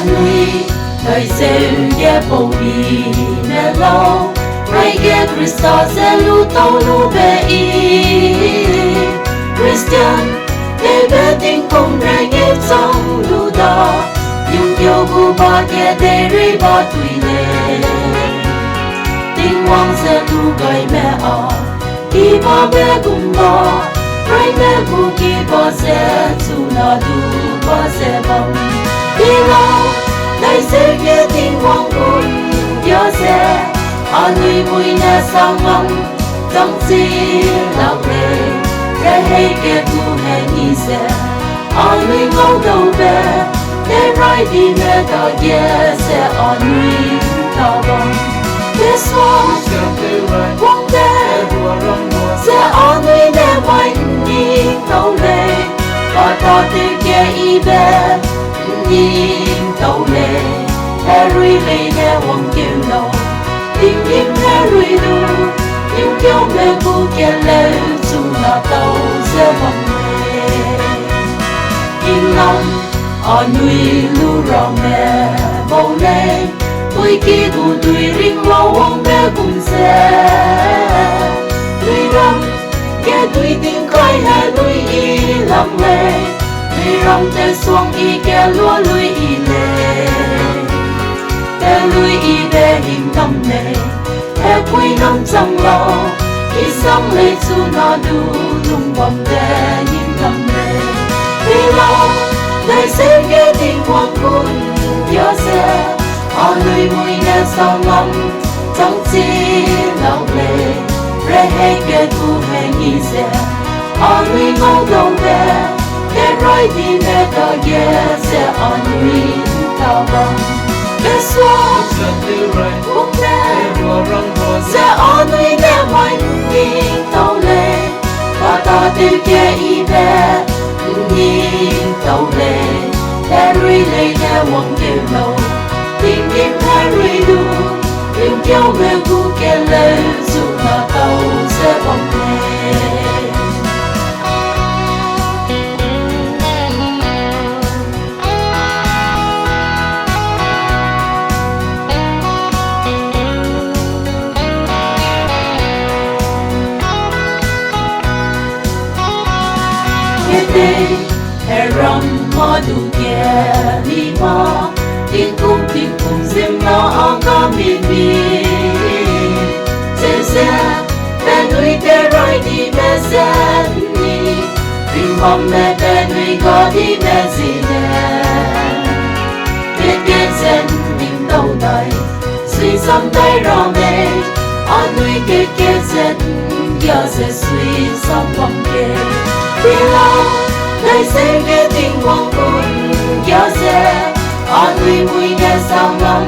lui đời gieo ye bầu đi mẹ lâu rai ye Christa sẽ lu tàu lu be Christian để bé tình cùng rai ye trong lu đó nhưng yêu gu ba ye để ri ba tùy lệ tình hoàng sẽ lu gầy mẹ khi ba bé cùng ba rai mẹ gu khi ba sẽ tu na du ba sẽ bằng đi lâu đại sẽ nghe tình hoàng quân nhớ sẽ lui mùi nè sao ngắm trong gì lạc lệ để hay kẻ tu hay nhị sẽ lui ngâu đầu bé để rai đi mẹ ta ye sẽ lui ta bằng để xóa quăng bé sẽ lui nè mạnh nhìn tàu lệ và ta từ kia y bé nhìn tàu lệ Harry lệ nè hoàng kêu lâu tình im Harry lu nhưng kêu mẹ cô kia lệ dù là tàu sẽ bằng mẹ im lòng nuôi lu rò mẹ bầu lệ tôi kia cô tùy riêng lâu ông mẹ cùng sẽ tùy răng kia tùy tình coi hay tùy y lặng lệ tùy răng tê xuống y kia lúa lui y lệ tê lui y bê hình tâm lệ tê quý năm chẳng lâu y sống lệ chú nó đủ lung bầm bê nhìn tâm lệ tùy lâu đời sẽ ghé tình hoàng quân nhớ sẽ lui mùi nè sao ngắm trong chi lòng lệ rê hay kê tu hay nhị sẽ lui ngâu đầu bé để rai đi mẹ ta ye sẽ lui ta bằng để xóa quốc mẹ sẽ lui nè mạnh nhìn tàu lệ và ta từ kia y bé nhìn tàu lệ Harry lệ nè hoàng kêu lâu tình im Harry lu nhưng kêu mẹ cô kia lệ dù là tàu sẽ bằng lệ Heram madu kia lima tin kum sim na anga mi se benui te rai di mesen ni rim me benui ga di mesine ke sen nim tau dai sui sam dai ra me anui ke sen ya se sui sam bam ke Hello đời sẽ ghé tình hoàng quân nhớ sẽ lui mùi nè sao ngắm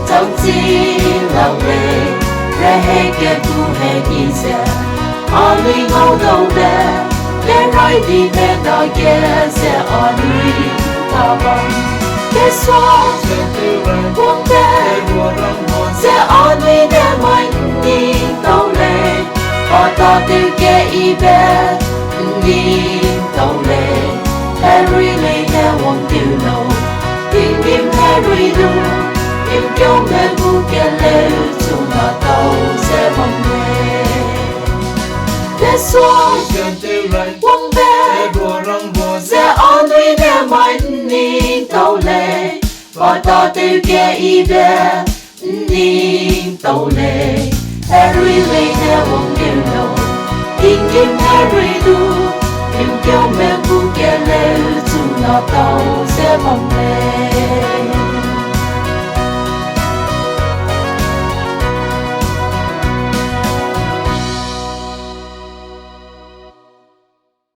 trong chi lòng lệ rê hay kẻ tu hay nhị sẽ lui ngâu đầu bé để rai đi mẹ ta ye sẽ lui ta bằng để xóa quốc bé sẽ lui nè mạnh nhìn tàu lệ và ta từ kia y bé nhìn tàu lệ Harry lệ nè hoàng kêu lâu tình im Harry lu nhưng kêu mẹ cô kia lệ dù là tàu sẽ bằng mẹ để xóa quăng bé sẽ lui nè mạnh nhìn tàu lệ và ta từ kia y bé nhìn tàu lệ Harry lệ nè hoàng kêu lâu tình im Harry lu nhưng kêu mẹ cô kia lệ dù là tàu sẽ bằng